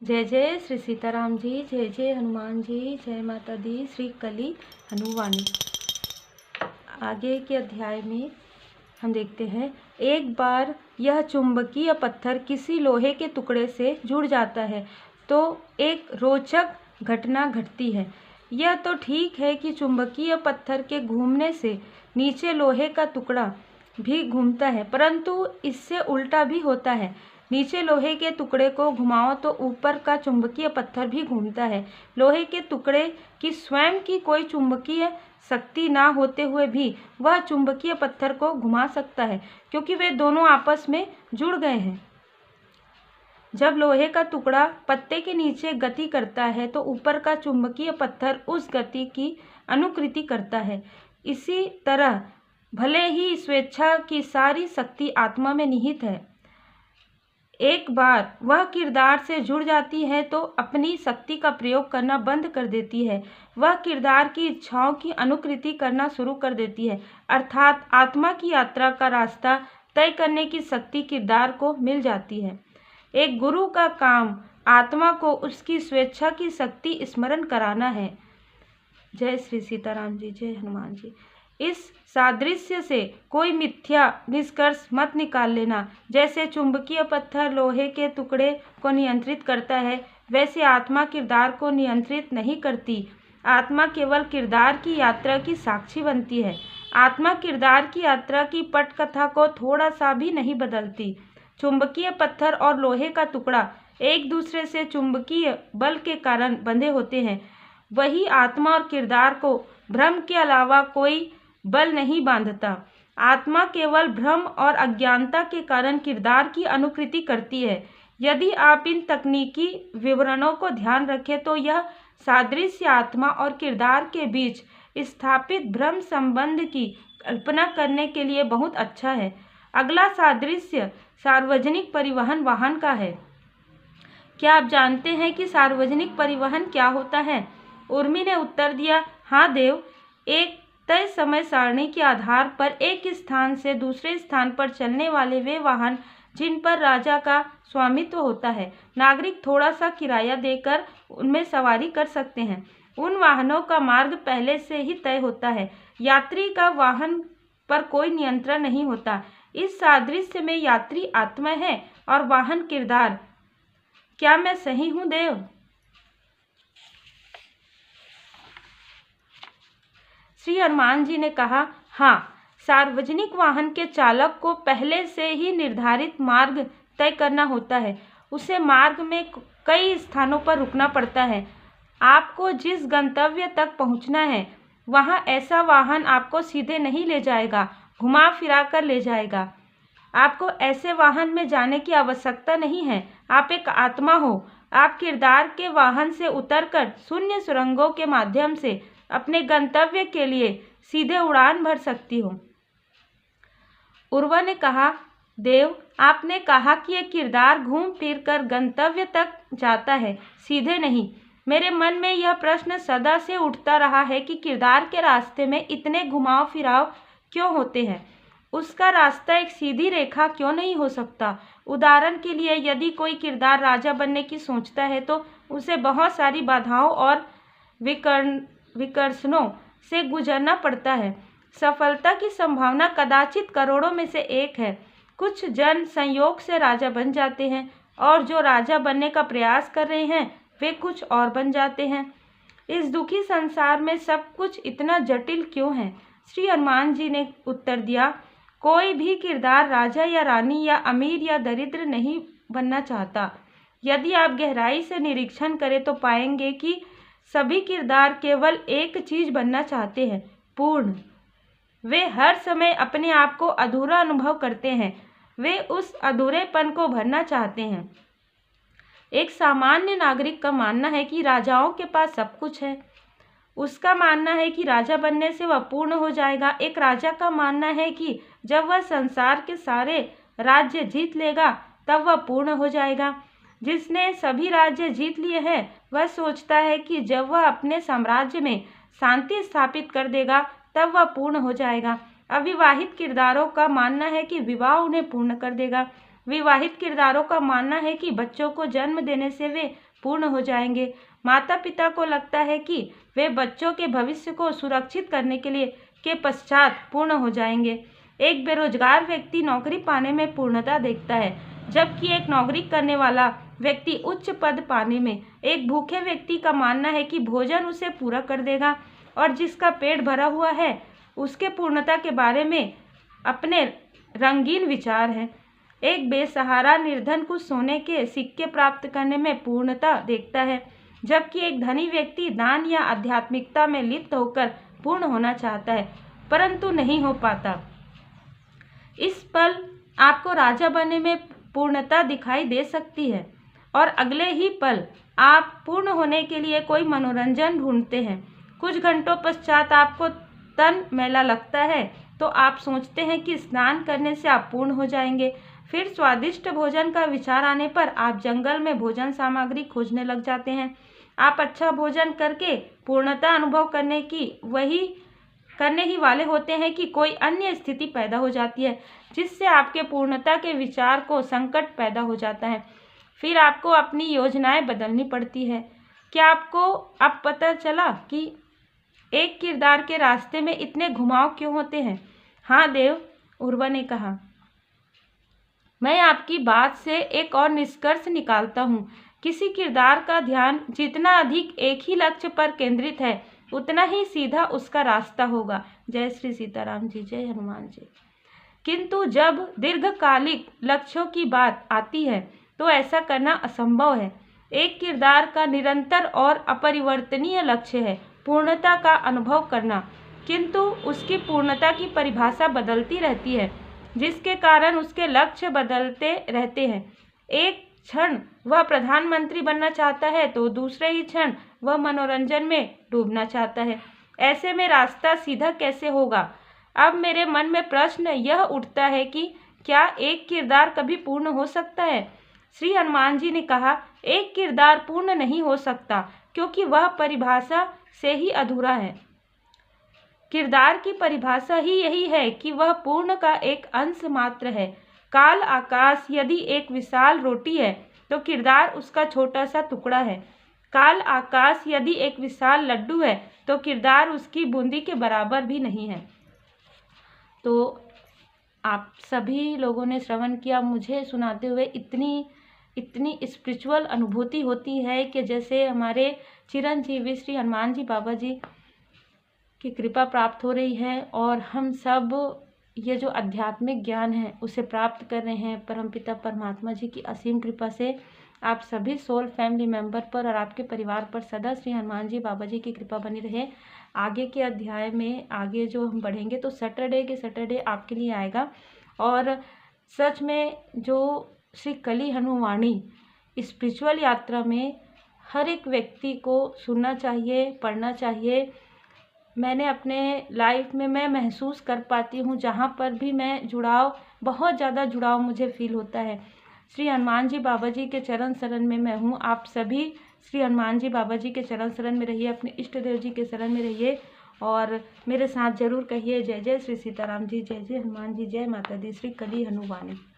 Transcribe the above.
जय जय श्री सीताराम जी, जय जय हनुमान जी, जय माता दी, श्री कली हनुवानी। आगे के अध्याय में हम देखते हैं, एक बार यह चुंबकीय पत्थर किसी लोहे के टुकड़े से जुड़ जाता है तो एक रोचक घटना घटती है। यह तो ठीक है कि चुंबकीय पत्थर के घूमने से नीचे लोहे का टुकड़ा भी घूमता है, परंतु इससे उल्टा भी होता है। नीचे लोहे के टुकड़े को घुमाओ तो ऊपर का चुंबकीय पत्थर भी घूमता है। लोहे के टुकड़े की स्वयं की कोई चुंबकीय शक्ति ना होते हुए भी वह चुंबकीय पत्थर को घुमा सकता है, क्योंकि वे दोनों आपस में जुड़ गए हैं। जब लोहे का टुकड़ा पत्ते के नीचे गति करता है तो ऊपर का चुंबकीय पत्थर उस गति की अनुकृति करता है। इसी तरह भले ही स्वेच्छा की सारी शक्ति आत्मा में निहित है, एक बार वह किरदार से जुड़ जाती है तो अपनी शक्ति का प्रयोग करना बंद कर देती है। वह किरदार की इच्छाओं की अनुकृति करना शुरू कर देती है, अर्थात आत्मा की यात्रा का रास्ता तय करने की शक्ति किरदार को मिल जाती है। एक गुरु का काम आत्मा को उसकी स्वेच्छा की शक्ति स्मरण कराना है। जय श्री सीताराम जी, जय हनुमान जी। इस सादृश्य से कोई मिथ्या निष्कर्ष मत निकाल लेना। जैसे चुंबकीय पत्थर लोहे के टुकड़े को नियंत्रित करता है, वैसे आत्मा किरदार को नियंत्रित नहीं करती। आत्मा केवल किरदार की यात्रा की साक्षी बनती है। आत्मा किरदार की यात्रा की पटकथा को थोड़ा सा भी नहीं बदलती। चुंबकीय पत्थर और लोहे का टुकड़ा एक दूसरे से चुंबकीय बल के कारण बंधे होते हैं। वही आत्मा और किरदार को भ्रम के अलावा कोई बल नहीं बांधता। आत्मा केवल भ्रम और अज्ञानता के कारण किरदार की अनुकृति करती है। यदि आप इन तकनीकी विवरणों को ध्यान रखें तो यह सादृश्य आत्मा और किरदार के बीच स्थापित भ्रम संबंध की कल्पना करने के लिए बहुत अच्छा है। अगला सादृश्य सार्वजनिक परिवहन वाहन का है। क्या आप जानते हैं कि सार्वजनिक परिवहन क्या होता है? उर्मी ने उत्तर दिया, हाँ देव, एक तय समय सारणी के आधार पर एक स्थान से दूसरे स्थान पर चलने वाले वे वाहन जिन पर राजा का स्वामित्व होता है। नागरिक थोड़ा सा किराया देकर उनमें सवारी कर सकते हैं। उन वाहनों का मार्ग पहले से ही तय होता है। यात्री का वाहन पर कोई नियंत्रण नहीं होता। इस सादृश्य में यात्री आत्मा है और वाहन किरदार। क्या मैं सही हूँ देव? श्री हनुमान जी ने कहा, हाँ, सार्वजनिक वाहन के चालक को पहले से ही निर्धारित मार्ग तय करना होता है। उसे मार्ग में कई स्थानों पर रुकना पड़ता है। आपको जिस गंतव्य तक पहुंचना है वहां ऐसा वाहन आपको सीधे नहीं ले जाएगा, घुमा फिरा कर ले जाएगा। आपको ऐसे वाहन में जाने की आवश्यकता नहीं है। आप एक आत्मा हो। आप किरदार के वाहन से उतरकर शून्य सुरंगों के माध्यम से अपने गंतव्य के लिए सीधे उड़ान भर सकती हो। उर्वा ने कहा, देव, आपने कहा कि यह किरदार घूम फिर कर गंतव्य तक जाता है, सीधे नहीं। मेरे मन में यह प्रश्न सदा से उठता रहा है कि किरदार के रास्ते में इतने घुमाव फिराव क्यों होते हैं? उसका रास्ता एक सीधी रेखा क्यों नहीं हो सकता? उदाहरण के लिए, यदि कोई किरदार राजा बनने की सोचता है तो उसे बहुत सारी बाधाओं और विकर्षणों से गुजरना पड़ता है। सफलता की संभावना कदाचित करोड़ों में से एक है। कुछ जन संयोग से राजा बन जाते हैं और जो राजा बनने का प्रयास कर रहे हैं वे कुछ और बन जाते हैं। इस दुखी संसार में सब कुछ इतना जटिल क्यों है? श्री हनुमान जी ने उत्तर दिया, कोई भी किरदार राजा या रानी या अमीर या दरिद्र नहीं बनना चाहता। यदि आप गहराई से निरीक्षण करें तो पाएंगे कि सभी किरदार केवल एक चीज बनना चाहते हैं, पूर्ण। वे हर समय अपने आप को अधूरा अनुभव करते हैं। वे उस अधूरेपन को भरना चाहते हैं। एक सामान्य नागरिक का मानना है कि राजाओं के पास सब कुछ है। उसका मानना है कि राजा बनने से वह पूर्ण हो जाएगा। एक राजा का मानना है कि जब वह संसार के सारे राज्य जीत लेगा तब वह पूर्ण हो जाएगा। जिसने सभी राज्य जीत लिए हैं वह सोचता है कि जब वह अपने साम्राज्य में शांति स्थापित कर देगा तब वह पूर्ण हो जाएगा। अविवाहित किरदारों का मानना है कि विवाह उन्हें पूर्ण कर देगा। विवाहित किरदारों का मानना है कि बच्चों को जन्म देने से वे पूर्ण हो जाएंगे। माता पिता को लगता है कि वे बच्चों के भविष्य को सुरक्षित करने के पश्चात पूर्ण हो जाएंगे। एक बेरोजगार व्यक्ति नौकरी पाने में पूर्णता देखता है, जबकि एक नौकरी करने वाला व्यक्ति उच्च पद पाने में। एक भूखे व्यक्ति का मानना है कि भोजन उसे पूरा कर देगा, और जिसका पेट भरा हुआ है उसके पूर्णता के बारे में अपने रंगीन विचार हैं। एक बेसहारा निर्धन कुछ सोने के सिक्के प्राप्त करने में पूर्णता देखता है, जबकि एक धनी व्यक्ति दान या आध्यात्मिकता में लिप्त होकर पूर्ण होना चाहता है, परंतु नहीं हो पाता। इस पल आपको राजा बनने में पूर्णता दिखाई दे सकती है, और अगले ही पल आप पूर्ण होने के लिए कोई मनोरंजन ढूंढते हैं। कुछ घंटों पश्चात आपको तन मैला लगता है, तो आप सोचते हैं कि स्नान करने से आप पूर्ण हो जाएंगे। फिर स्वादिष्ट भोजन का विचार आने पर आप जंगल में भोजन सामग्री खोजने लग जाते हैं। आप अच्छा भोजन करके पूर्णता अनुभव करने ही वाले होते हैं कि कोई अन्य स्थिति पैदा हो जाती है, जिससे आपके पूर्णता के विचार को संकट पैदा हो जाता है। फिर आपको अपनी योजनाएं बदलनी पड़ती है। क्या आपको अब पता चला कि एक किरदार के रास्ते में इतने घुमाव क्यों होते हैं? हाँ देव, उर्वा ने कहा। मैं आपकी बात से एक और निष्कर्ष निकालता हूँ। किसी किरदार का ध्यान जितना अधिक एक ही लक्ष्य पर केंद्रित है, उतना ही सीधा उसका रास्ता होगा। जय श्री सीताराम जी, जय हनुमान जी। किंतु जब दीर्घकालिक लक्ष्यों की बात आती है तो ऐसा करना असंभव है। एक किरदार का निरंतर और अपरिवर्तनीय लक्ष्य है पूर्णता का अनुभव करना, किंतु उसकी पूर्णता की परिभाषा बदलती रहती है, जिसके कारण उसके लक्ष्य बदलते रहते हैं। एक क्षण वह प्रधानमंत्री बनना चाहता है तो दूसरे ही क्षण वह मनोरंजन में डूबना चाहता है। ऐसे में रास्ता सीधा कैसे होगा? अब मेरे मन में प्रश्न यह उठता है कि क्या एक किरदार कभी पूर्ण हो सकता है? श्री हनुमान जी ने कहा, एक किरदार पूर्ण नहीं हो सकता, क्योंकि वह परिभाषा से ही अधूरा है। किरदार की परिभाषा ही यही है कि वह पूर्ण का एक अंश मात्र है। काल आकाश यदि एक विशाल रोटी है तो किरदार उसका छोटा सा टुकड़ा है। काल आकाश यदि एक विशाल लड्डू है तो किरदार उसकी बूंदी के बराबर भी नहीं है। तो आप सभी लोगों ने श्रवण किया। मुझे सुनाते हुए इतनी स्पिरिचुअल अनुभूति होती है कि जैसे हमारे चिरंजीवी श्री हनुमान जी बाबा जी की कृपा प्राप्त हो रही है, और हम सब ये जो आध्यात्मिक ज्ञान है उसे प्राप्त कर रहे हैं। परमपिता परमात्मा जी की असीम कृपा से आप सभी सोल फैमिली मेंबर पर और आपके परिवार पर सदा श्री हनुमान जी बाबा जी की कृपा बनी रहे। आगे के अध्याय में आगे जो हम बढ़ेंगे तो सैटरडे आपके लिए आएगा, और सच में जो श्री कली हनुवाणी स्पिरिचुअल यात्रा में हर एक व्यक्ति को सुनना चाहिए, पढ़ना चाहिए। मैंने अपने लाइफ में मैं महसूस कर पाती हूँ, जहाँ पर भी मैं बहुत ज़्यादा जुड़ाव मुझे फील होता है। श्री हनुमान जी बाबा जी के चरण शरण में मैं हूँ। आप सभी श्री हनुमान जी बाबा जी के चरण शरण में रहिए, अपने इष्ट देव जी के शरण में रहिए, और मेरे साथ जरूर कहिए जय जय श्री सीताराम जी, जय जय हनुमान जी, जय माता दी, श्री कली हनुवानी।